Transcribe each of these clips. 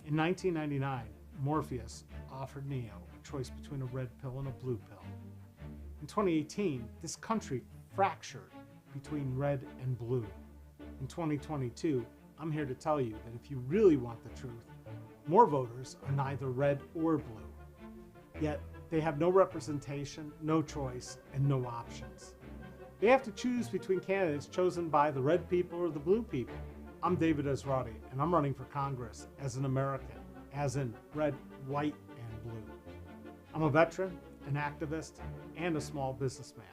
In 1999, Morpheus offered Neo a choice between a red pill and a blue pill. In 2018, this country fractured between red and blue. In 2022, I'm here to tell you that if you really want the truth, more voters are neither red or blue. Yet, they have no representation, no choice, and no options. They have to choose between candidates chosen by the red people or the blue people. I'm David Esrati, and I'm running for Congress as an American, as in red, white, and blue. I'm a veteran, an activist, and a small businessman.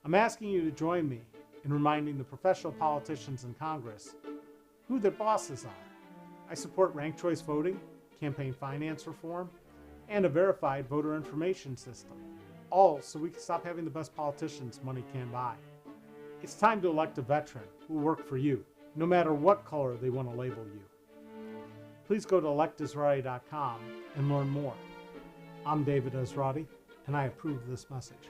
I'm asking you to join me in reminding the professional politicians in Congress who their bosses are. I support ranked choice voting, campaign finance reform, and a verified voter information system, all so we can stop having the best politicians money can buy. It's time to elect a veteran who will work for you, no matter what color they want to label you. Please go to electesrati.com and learn more. I'm David Esrati, and I approve this message.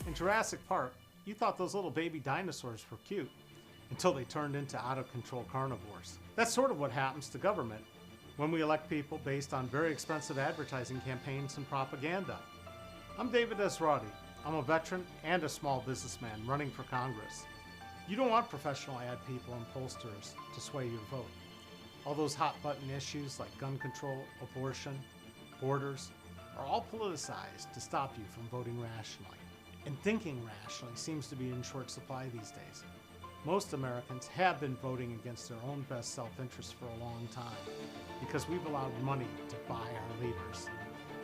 In Jurassic Park, you thought those little baby dinosaurs were cute until they turned into out-of-control carnivores. That's sort of what happens to government when we elect people based on very expensive advertising campaigns and propaganda. I'm David Esrati. I'm a veteran and a small businessman running for Congress. You don't want professional ad people and pollsters to sway your vote. All those hot-button issues like gun control, abortion, borders are all politicized to stop you from voting rationally. And thinking rationally seems to be in short supply these days. Most Americans have been voting against their own best self-interest for a long time because we've allowed money to buy our leaders.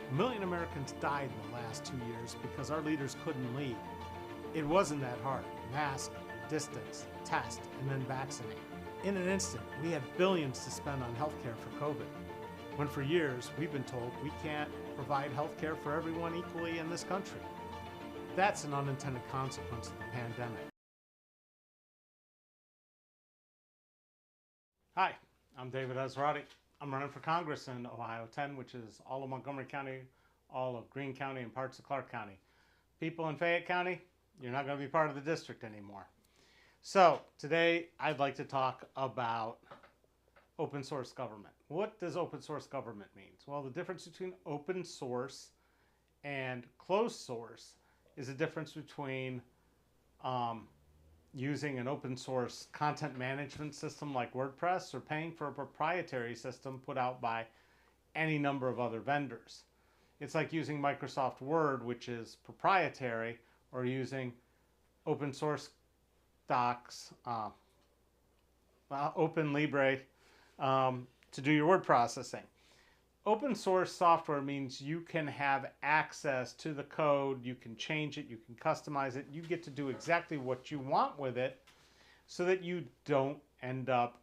1 million Americans died in the last 2 years because our leaders couldn't lead. It wasn't that hard. Mask, distance, test, and then vaccinate. In an instant, we had billions to spend on healthcare for COVID, when for years we've been told we can't provide healthcare for everyone equally in this country. That's an unintended consequence of the pandemic. Hi, I'm David Esrati. I'm running for Congress in OH-10, which is all of Montgomery County, all of Greene County, and parts of Clark County. People in Fayette County, you're not going to be part of the district anymore. So today I'd like to talk about open source government. What does open source government mean? Well, the difference between open source and closed source is the difference between using an open source content management system like WordPress or paying for a proprietary system put out by any number of other vendors. It's like using Microsoft Word, which is proprietary, or using open source docs, Open Libre to do your word processing. Open source software means you can have access to the code, you can change it, you can customize it, you get to do exactly what you want with it so that you don't end up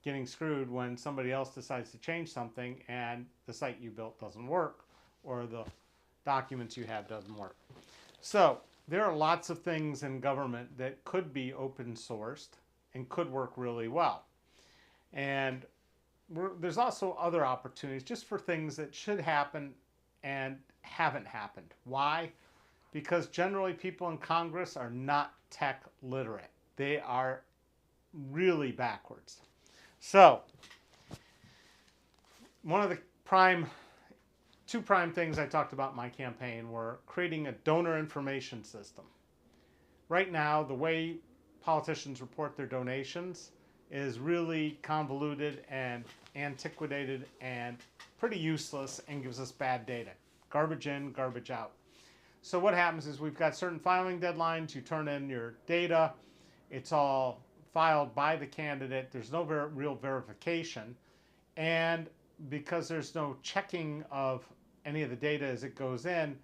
getting screwed when somebody else decides to change something and the site you built doesn't work or the documents you have doesn't work. So there are lots of things in government that could be open sourced and could work really well. And there's also other opportunities just for things that should happen and haven't happened. Why? Because generally people in Congress are not tech literate. They are really backwards. So one of the two prime things I talked about in my campaign were creating a donor information system. Right now, the way politicians report their donations is really convoluted and antiquated and pretty useless and gives us bad data. Garbage in, garbage out. So what happens is we've got certain filing deadlines. You turn in your data. It's all filed by the candidate. There's no real verification. And because there's no checking of any of the data as it goes in,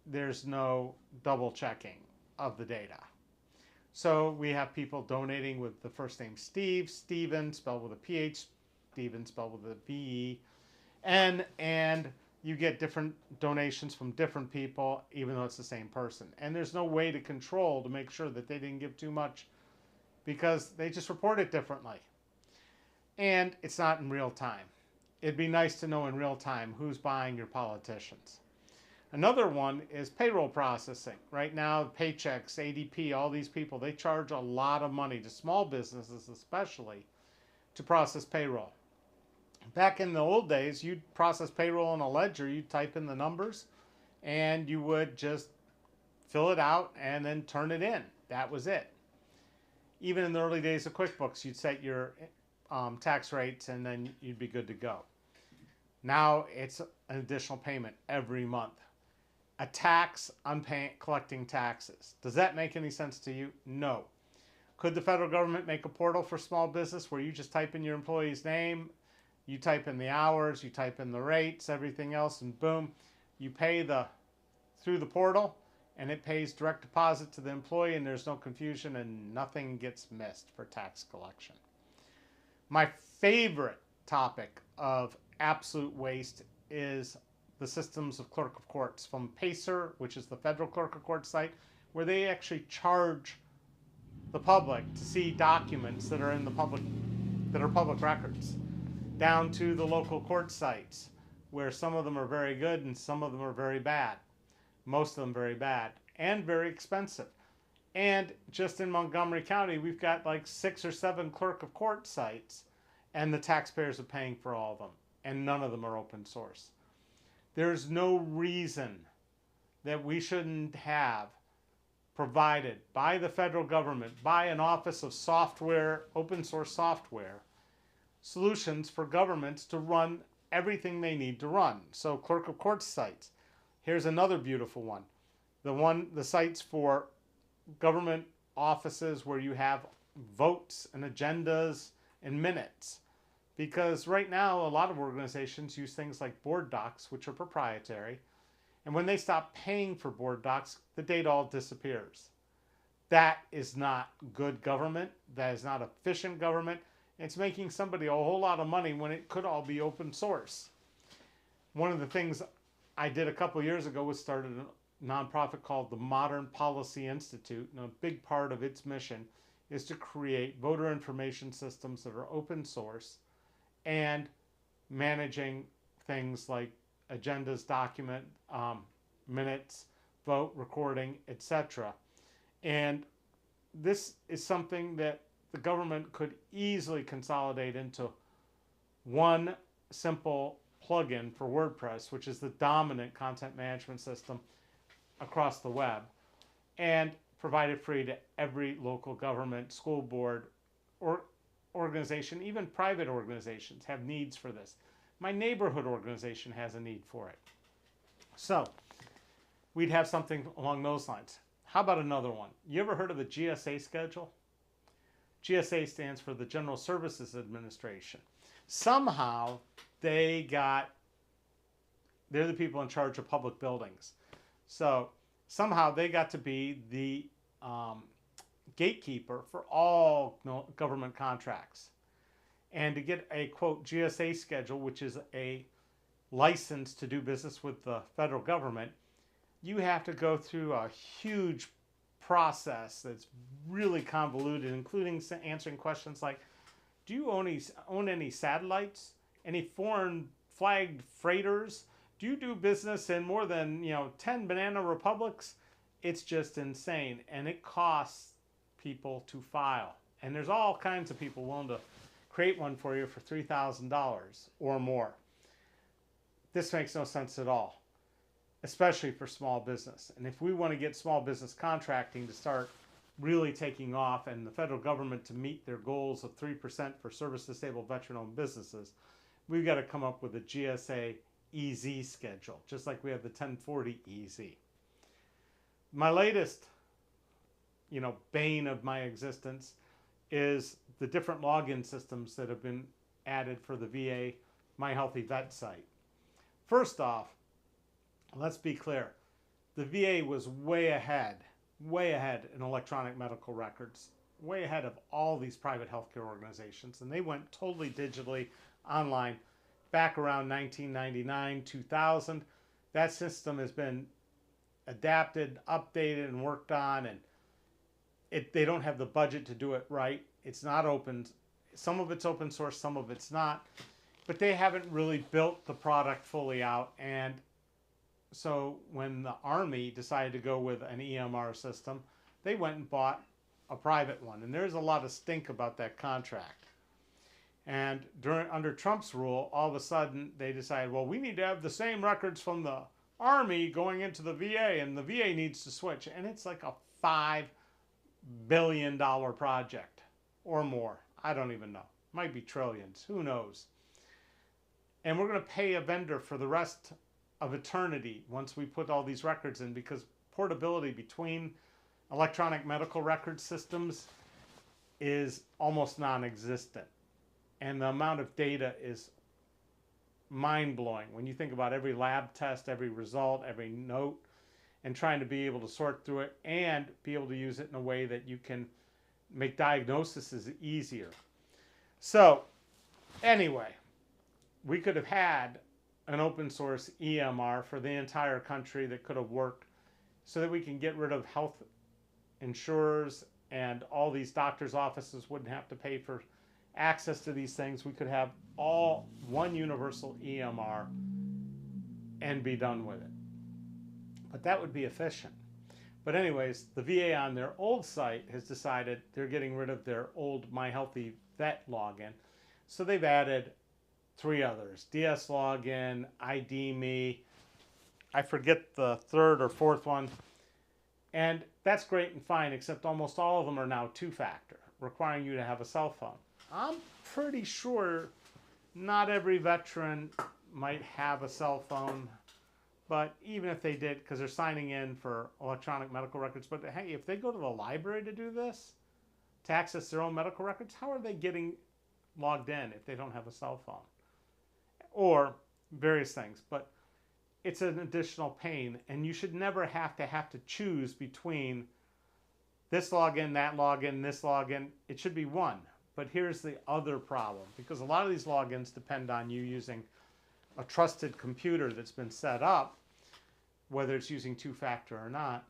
there's no double checking of the data. So we have people donating with the first name Steve, Steven spelled with a PH, Steven spelled with a VE, and you get different donations from different people, even though it's the same person. And there's no way to control to make sure that they didn't give too much because they just report it differently. And it's not in real time. It'd be nice to know in real time who's buying your politicians. Another one is payroll processing. Right now, Paychecks, ADP, all these people, they charge a lot of money to small businesses especially to process payroll. Back in the old days, you'd process payroll in a ledger, you'd type in the numbers, and you would just fill it out and then turn it in. That was it. Even in the early days of QuickBooks, you'd set your tax rates and then you'd be good to go. Now it's an additional payment every month. A tax on collecting taxes. Does that make any sense to you? No. Could the federal government make a portal for small business where you just type in your employee's name, you type in the hours, you type in the rates, everything else, and boom, you pay through the portal, and it pays direct deposit to the employee, and there's no confusion and nothing gets missed for tax collection. My favorite topic of absolute waste is the systems of clerk of courts, from Pacer, which is the federal clerk of court site, where they actually charge the public to see documents that are in the public records, down to the local court sites, where some of them are very good and some of them are very bad. Most of them very bad and very expensive. And just in Montgomery County, we've got like 6 or 7 clerk of court sites, and the taxpayers are paying for all of them, and none of them are open source. There's no reason that we shouldn't have provided by the federal government, by an office of software, open source software, solutions for governments to run everything they need to run. So clerk of court sites. Here's another beautiful one. The sites for government offices where you have votes and agendas and minutes. Because right now, a lot of organizations use things like board docs, which are proprietary. And when they stop paying for board docs, the data all disappears. That is not good government. That is not efficient government. It's making somebody a whole lot of money when it could all be open source. One of the things I did a couple years ago was started a nonprofit called the Modern Policy Institute. And a big part of its mission is to create voter information systems that are open source and managing things like agendas, document, minutes, vote, recording, etc. And this is something that the government could easily consolidate into one simple plugin for WordPress, which is the dominant content management system across the web, and provide it free to every local government, school board, or organization. Even private organizations have needs for this. My neighborhood organization has a need for it. So we'd have something along those lines. How about another one? You ever heard of the GSA schedule? GSA stands for the General Services Administration. Somehow they're the people in charge of public buildings. So somehow they got to be the gatekeeper for all government contracts. And to get a, quote, GSA schedule, which is a license to do business with the federal government, you have to go through a huge process that's really convoluted, including answering questions like, do you own any satellites? Any foreign flagged freighters? Do you do business in more than 10 banana republics? It's just insane, and it costs people to file. And there's all kinds of people willing to create one for you for $3,000 or more. This makes no sense at all, especially for small business. And if we want to get small business contracting to start really taking off and the federal government to meet their goals of 3% for service-disabled veteran-owned businesses, we've got to come up with a GSA EZ schedule, just like we have the 1040 EZ. My latest, bane of my existence is the different login systems that have been added for the VA My Healthy Vet site. First off, let's be clear. The VA was way ahead in electronic medical records, way ahead of all these private healthcare organizations, and they went totally digitally online back around 1999, 2000. That system has been adapted, updated, and worked on, and they don't have the budget to do it right. It's not open. Some of it's open source, some of it's not. But they haven't really built the product fully out. And so when the Army decided to go with an EMR system, they went and bought a private one. And there's a lot of stink about that contract. And under Trump's rule, all of a sudden they decided, well, we need to have the same records from the Army going into the VA, and the VA needs to switch. And it's like a $5 billion project or more. I don't even know. Might be trillions. Who knows? And we're going to pay a vendor for the rest of eternity once we put all these records in, because portability between electronic medical record systems is almost non-existent. And the amount of data is mind-blowing when you think about every lab test, every result, every note, and trying to be able to sort through it and be able to use it in a way that you can make diagnoses easier. So anyway, we could have had an open source EMR for the entire country that could have worked, so that we can get rid of health insurers, and all these doctors' offices wouldn't have to pay for access to these things. We could have all one universal EMR and be done with it. But that would be efficient. But anyways, the VA on their old site has decided they're getting rid of their old My Healthy Vet login. So they've added 3 others: DS Login, ID Me, I forget the third or fourth one. And that's great and fine, except almost all of them are now 2-factor, requiring you to have a cell phone. I'm pretty sure not every veteran might have a cell phone, but even if they did, because they're signing in for electronic medical records, but hey, if they go to the library to do this, to access their own medical records, how are they getting logged in if they don't have a cell phone? Or various things, but it's an additional pain, and you should never have to choose between this login, that login, this login. It should be one. But here's the other problem, because a lot of these logins depend on you using a trusted computer that's been set up, whether it's using 2-factor or not.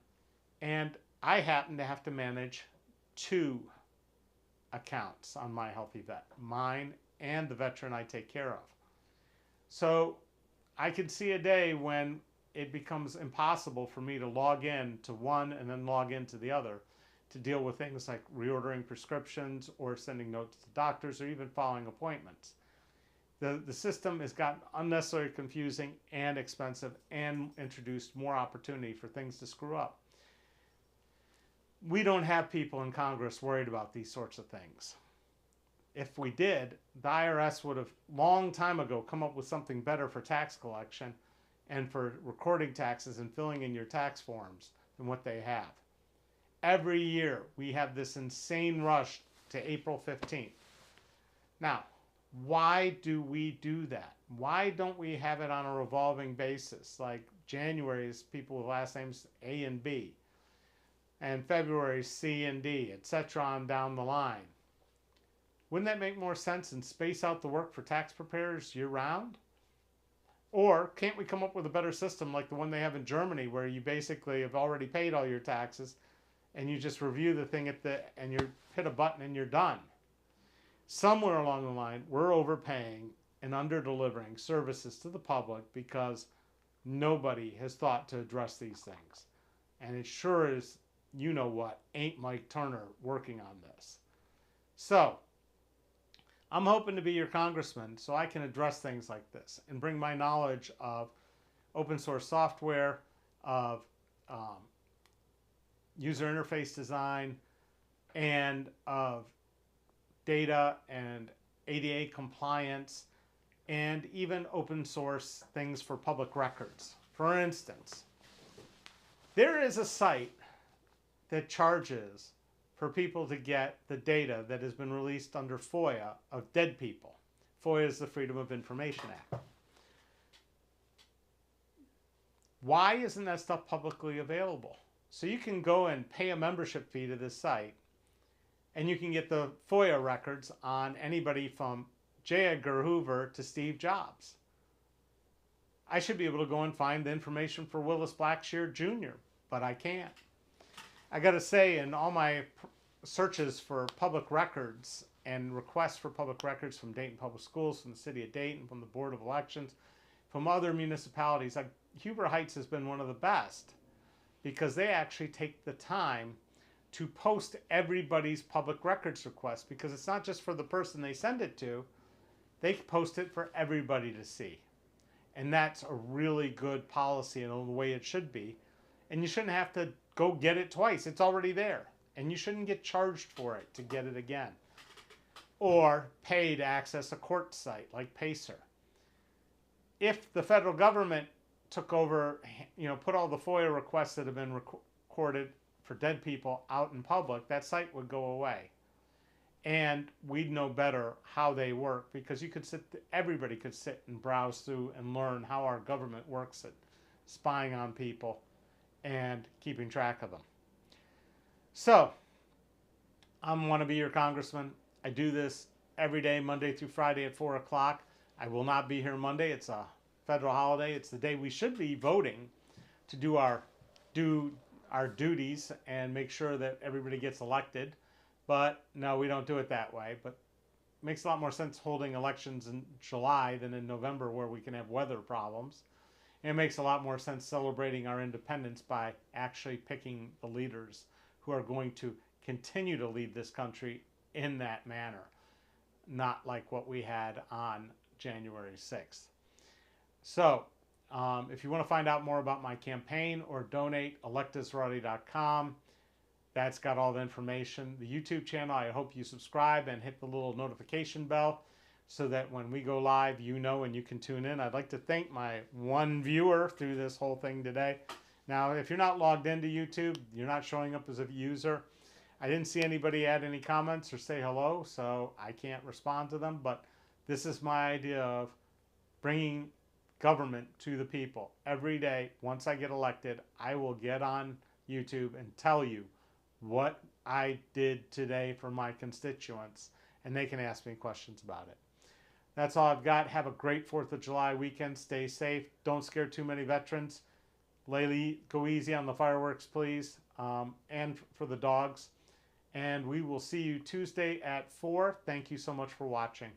And I happen to have to manage 2 accounts on My Healthy Vet, mine and the veteran I take care of. So I could see a day when it becomes impossible for me to log in to one and then log into the other to deal with things like reordering prescriptions or sending notes to doctors or even following appointments. The system has gotten unnecessarily confusing and expensive and introduced more opportunity for things to screw up. We don't have people in Congress worried about these sorts of things. If we did, the IRS would have long time ago come up with something better for tax collection and for recording taxes and filling in your tax forms than what they have. Every year we have this insane rush to April 15th. Now, why do we do that? Why don't we have it on a revolving basis? Like January is people with last names A and B, and February C and D, etc. on down the line. Wouldn't that make more sense and space out the work for tax preparers year-round? Or can't we come up with a better system like the one they have in Germany, where you basically have already paid all your taxes and you just review the thing and you hit a button and you're done? Somewhere along the line, we're overpaying and under-delivering services to the public because nobody has thought to address these things. And it sure is, you know what, ain't Mike Turner working on this. So I'm hoping to be your congressman so I can address things like this and bring my knowledge of open source software, of user interface design, and of data and ADA compliance, and even open source things for public records. For instance, there is a site that charges for people to get the data that has been released under FOIA of dead people. FOIA is the Freedom of Information Act. Why isn't that stuff publicly available? So you can go and pay a membership fee to this site, and you can get the FOIA records on anybody from J. Edgar Hoover to Steve Jobs. I should be able to go and find the information for Willis Blackshear Jr., but I can't. I got to say, in all my searches for public records and requests for public records from Dayton Public Schools, from the city of Dayton, from the Board of Elections, from other municipalities, Huber Heights has been one of the best because they actually take the time to post everybody's public records request, because it's not just for the person they send it to, they post it for everybody to see. And that's a really good policy and the way it should be. And you shouldn't have to go get it twice. It's already there. And you shouldn't get charged for it to get it again. Or pay to access a court site like Pacer. If the federal government took over, put all the FOIA requests that have been recorded for dead people out in public, that site would go away. And we'd know better how they work, because everybody could sit and browse through and learn how our government works at spying on people and keeping track of them. So, I want to be your congressman. I do this every day, Monday through Friday at 4 o'clock. I will not be here Monday. It's a federal holiday. It's the day we should be voting to do our duties and make sure that everybody gets elected. But no, we don't do it that way. But it makes a lot more sense holding elections in July than in November, where we can have weather problems. And it makes a lot more sense celebrating our independence by actually picking the leaders who are going to continue to lead this country in that manner, not like what we had on January 6th. So, if you want to find out more about my campaign or donate, electesrati.com. That's got all the information. The YouTube channel, I hope you subscribe and hit the little notification bell so that when we go live, and you can tune in. I'd like to thank my one viewer through this whole thing today. Now, if you're not logged into YouTube, you're not showing up as a user. I didn't see anybody add any comments or say hello, so I can't respond to them. But this is my idea of bringing government to the people. Every day, once I get elected, I will get on YouTube and tell you what I did today for my constituents, and they can ask me questions about it. That's all I've got. Have a great 4th of July weekend. Stay safe. Don't scare too many veterans. Go easy on the fireworks, please, and for the dogs. And we will see you Tuesday at 4. Thank you so much for watching.